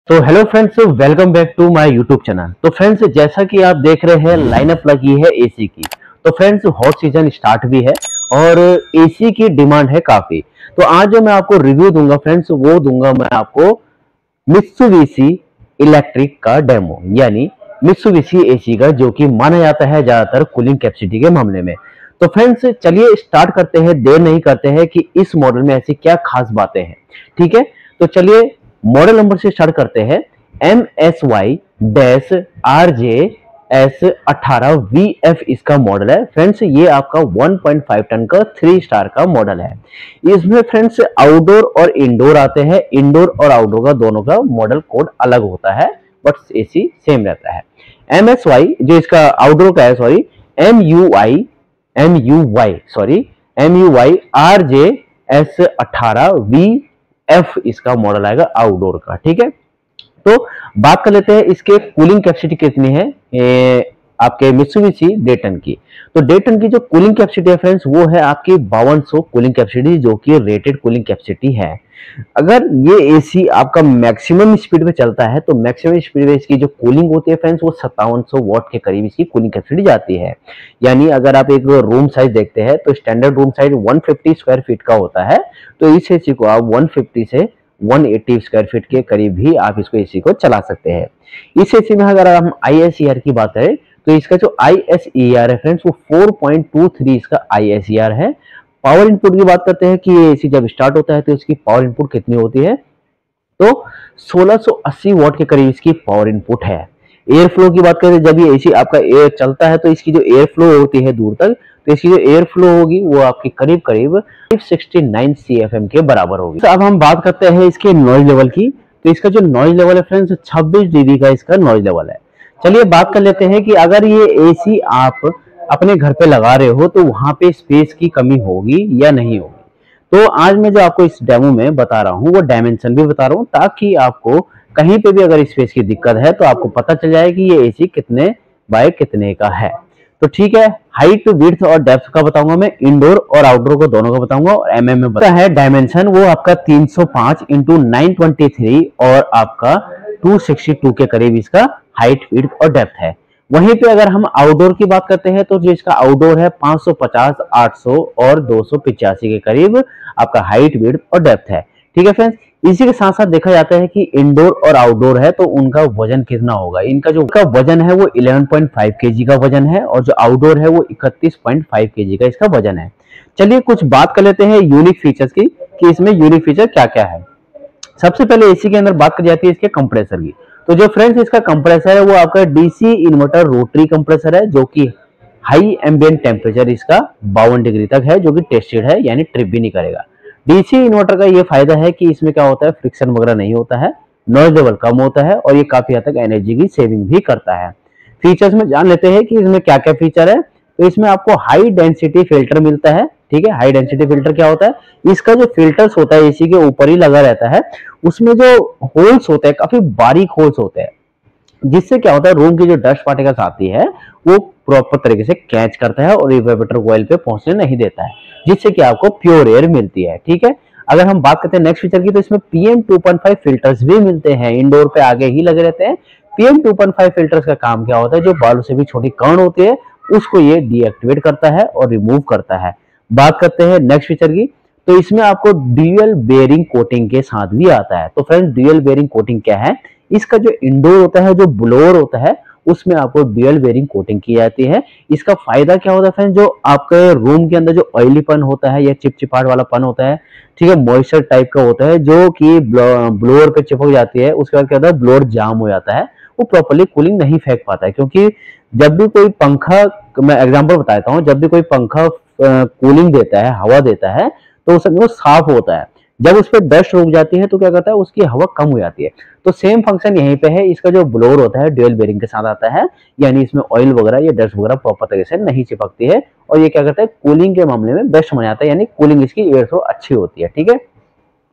तो hello friends, welcome back to my YouTube channel. तो friends, जैसा कि आप देख रहे हैं लाइनअप लगी है एसी की। तो फ्रेंड्स, हॉट सीजन स्टार्ट भी है और एसी की डिमांड है काफी। तो आज जो मैं आपको रिव्यू दूंगा फ्रेंड्स, वो दूंगा मैं आपको मित्सुबिशी इलेक्ट्रिक का डेमो, यानी मित्सुबिशी एसी का, जो कि माना जाता है ज्यादातर कूलिंग कैपेसिटी के मामले में। तो फ्रेंड्स, चलिए स्टार्ट करते हैं, देर नहीं करते हैं कि इस मॉडल में ऐसी क्या खास बातें हैं। ठीक है, तो चलिए मॉडल नंबर से स्टार्ट करते हैं। MSY-RJS18VF इसका मॉडल है फ्रेंड्स। ये आपका 1.5 टन का 3 स्टार का मॉडल है। इसमें फ्रेंड्स आउटडोर और इंडोर आते हैं। इंडोर और आउटडोर का दोनों का मॉडल कोड अलग होता है, बट एसी सेम रहता है। MSY जो इसका आउटडोर का है, सॉरी, MUI-RJS18VF इसका मॉडल आएगा आउटडोर का। ठीक है, तो बात कर लेते हैं इसके कूलिंग कैपेसिटी कितनी है आपके मित्सुबिशी डेटन की। तो डेटन की जो कूलिंग कैपेसिटी है फ्रेंड्स, वो है आपकी 5200 कूलिंग कैपेसिटी, जो कि रेटेड कूलिंग कैपेसिटी है। अगर ये एसी आपका मैक्सिमम स्पीड पे चलता है तो मैक्सिमम स्पीड पे इसकी जो कूलिंग होती है फ्रेंड्स, वो 5700 वॉट के करीब इसकी कूलिंग कैपेसिटी जाती है। यानी अगर आप एक रूम साइज देखते हैं तो standard room size 150 square feet का होता है, तो इस एसी को आप 150 से 180 स्क्वायर फीट के करीब भी आप इसको एसी को चला सकते हैं। इस एसी में अगर हम ISER की बात करें तो इसका जो ISER है फ्रेंड्स, वो 4.23 इसका ISER है। पावर इनपुट की बात करते हैं कि ये एसी जब स्टार्ट होता है तो इसकी पावर इनपुट कितनी होती है, तो 1680 वॉट के करीब इसकी पावर इनपुट है। एयर फ्लो की बात करें, जब ये एसी आपका एयर चलता है तो इसकी जो एयर फ्लो होती है दूर तक, तो इसकी जो एयर फ्लो होगी वो आपकी करीब करीब 569 CFM के बराबर होगी। तो अब हम बात करते हैं इसके नॉइज लेवल की। तो इसका जो नॉइज लेवल है फ्रेंड्स, 26 dB का इसका नॉइज लेवल है। चलिए बात कर लेते हैं कि अगर ये एसी आप अपने घर पे लगा रहे हो तो वहां पे स्पेस की कमी होगी या नहीं होगी। तो आज मैं जो आपको इस डेमो में बता रहा हूँ वो डायमेंशन भी बता रहा हूँ, ताकि आपको कहीं पे भी अगर स्पेस की दिक्कत है तो आपको पता चल जाए कि ये एसी कितने बाय कितने का है। तो ठीक है, हाइट, विड्थ और डेप्थ का बताऊंगा मैं, इंडोर और आउटडोर को दोनों का बताऊंगा, और एमएम में बताया है डायमेंशन वो आपका 305 इंटू 923 और आपका 262 के करीब इसका हाइट, विड्थ और डेप्थ है। वहीं पे अगर हम आउटडोर की बात करते हैं तो जो इसका आउटडोर है 550, 800 और 285 के करीब आपका हाइट, विड्थ और डेप्थ है। ठीक है फ्रेंड्स, इसी के साथ साथ देखा जाता है कि इंडोर और आउटडोर है तो उनका वजन कितना होगा। इनका जो वजन है वो 11.5 kg का वजन है, और जो आउटडोर है वो 31.5 kg का इसका वजन है। चलिए कुछ बात कर लेते हैं यूनिक फीचर्स की, कि इसमें यूनिक फीचर क्या क्या है। सबसे पहले एसी के अंदर बात की जाती है इसके कंप्रेसर की। तो जो फ्रेंड्स इसका कंप्रेसर है वो आपका डीसी इन्वर्टर रोटरी कंप्रेसर है, जो कि हाई एम्बिएंट टेम्परेचर इसका 52 डिग्री तक है, जो कि टेस्टेड है, यानी ट्रिप भी नहीं करेगा। डीसी इन्वर्टर का ये फायदा है कि इसमें क्या होता है, फ्रिक्शन वगैरह नहीं होता है, नॉइज लेवल कम होता है, और ये काफी हद तक एनर्जी की सेविंग भी करता है। फीचर्स में जान लेते हैं कि इसमें क्या क्या फीचर है। तो इसमें आपको हाई डेंसिटी फिल्टर मिलता है। ठीक है, हाई डेंसिटी फिल्टर क्या होता है, इसका जो फिल्टर्स होता है एसी के ऊपर ही लगा रहता है, उसमें जो होल्स होते हैं काफी बारीक होल्स होते हैं, जिससे क्या होता है रूम की जो डस्ट पार्टिकल्स आती है वो प्रॉपर तरीके से कैच करता है और इवेपोरेटर कॉइल पे पहुंचने नहीं देता है, जिससे कि आपको प्योर एयर मिलती है। ठीक है, अगर हम बात करते हैं नेक्स्ट फीचर की, तो इसमें PM2.5 फिल्टर्स भी मिलते हैं, इंडोर पे आगे ही लगे रहते हैं। PM2.5 फिल्टर्स का काम क्या होता है, जो बालू से भी छोटी कण होती है उसको ये डीएक्टिवेट करता है और रिमूव करता है। बात करते हैं नेक्स्ट फीचर की, तो इसमें आपको ड्यूअल बेयरिंग कोटिंग के साथ भी आता है। तो फ्रेंड्स, ड्यूअल बेयरिंग कोटिंग क्या है, इसका जो इंडोर होता है, जो ब्लोअर होता है, उसमें आपको ड्यूअल बेयरिंग कोटिंग की जाती है। इसका फायदा क्या होता है फ्रेंड्स, जो आपके रूम के अंदर जो ऑयलीपन होता है या चिपचिपाहट वाला पन होता है, ठीक है, मॉइस्चर टाइप का होता है, जो कि ब्लोअर पे चिपक जाती है, उसके बाद क्या होता है, ब्लोअर जाम हो जाता है, वो प्रॉपर्ली कूलिंग नहीं फेंक पाता है। क्योंकि जब भी कोई पंखा, मैं एग्जांपल बताता हूँ, जब भी कोई पंखा कूलिंग देता है, हवा देता है, तो उस समय वो साफ होता है। जब उस पर डस्ट रुक जाती है तो क्या करता है, उसकी हवा कम हो जाती है। तो सेम फंक्शन यहीं पे है। इसका जो ब्लोअर होता है ड्यूअल बेयरिंग के साथ आता है, यानी इसमें ऑयल वगैरह या डस्ट वगैरह प्रॉपर तरीके से नहीं चिपकती है, और ये क्या करता है, कूलिंग के मामले में बेस्ट बन जाता है, यानी कूलिंग इसकी एयर थ्रो अच्छी होती है। ठीक है,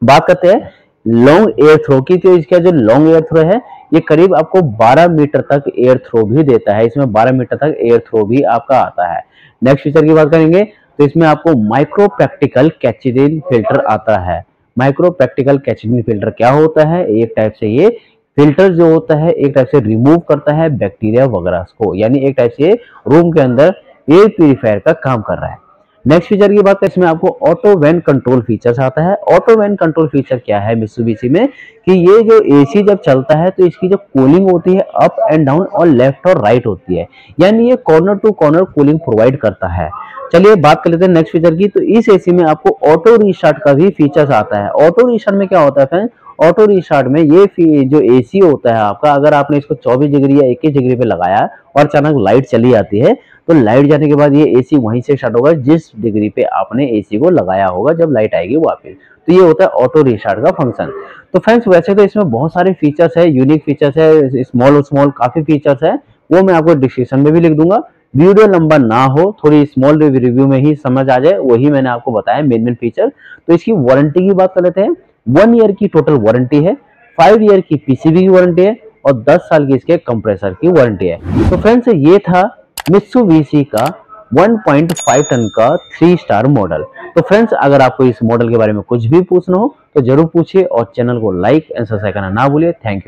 बात करते हैं लॉन्ग एयर थ्रो की। तो इसका जो लॉन्ग एयर थ्रो है ये करीब आपको 12 मीटर तक एयर थ्रो भी देता है। इसमें 12 मीटर तक एयर थ्रो भी आपका आता है। नेक्स्ट फीचर की बात करेंगे तो इसमें आपको माइक्रो प्रैक्टिकल कैचेडिन फिल्टर आता है। माइक्रो प्रैक्टिकल कैचेडिन फिल्टर क्या होता है, एक टाइप से ये फिल्टर जो होता है एक टाइप से रिमूव करता है बैक्टीरिया वगैरह को, यानी एक टाइप से रूम के अंदर एयर प्यूरिफायर का काम कर रहा है। नेक्स्ट फीचर की बात करें, इसमें आपको ऑटो वेंट कंट्रोल फीचर्स आता है। ऑटो वेंट कंट्रोल फीचर क्या है मित्सुबिशी में, कि ये जो एसी जब चलता है तो इसकी जो कूलिंग होती है अप एंड डाउन और लेफ्ट और राइट होती है, यानी ये corner to corner cooling provide करता है। चलिए बात कर लेते हैं नेक्स्ट फीचर की। तो इस एसी में आपको ऑटो रीस्टार्ट का भी फीचर्स आता है। ऑटो रीस्टार्ट में क्या होता है फ्रेंड्स, ऑटो रीस्टार्ट में ये जो एसी होता है आपका, अगर आपने इसको 24 डिग्री या 21 डिग्री पे लगाया और अचानक लाइट चली जाती है, तो लाइट जाने के बाद ये एसी वहीं से स्टार्ट होगा जिस डिग्री पे आपने एसी को लगाया होगा जब लाइट आएगी वापस। तो ये होता है ऑटो रीस्टार्ट का फंक्शन। तो फ्रेंड्स वैसे तो इसमें बहुत सारे फीचर्स है, यूनिक फीचर्स है, स्मॉल काफी फीचर्स है, वो मैं आपको डिस्क्रिप्शन में भी लिख दूंगा। वीडियो लंबा ना हो, थोड़ी स्मॉल रिव्यू में ही समझ आ जाए, वही मैंने आपको बताया मेन फीचर। तो इसकी वारंटी की बात कर लेते हैं। 1 ईयर की टोटल वारंटी है, 5 ईयर की पीसीबी की वारंटी है और 10 साल की इसके कंप्रेसर की वारंटी है। तो फ्रेंड्स ये था मित्सुबिशी का 1.5 टन का 3 स्टार मॉडल। तो फ्रेंड्स अगर आपको इस मॉडल के बारे में कुछ भी पूछना हो तो जरूर पूछिए और चैनल को लाइक एंड सब्सक्राइब करना ना भूलिए। Thank you.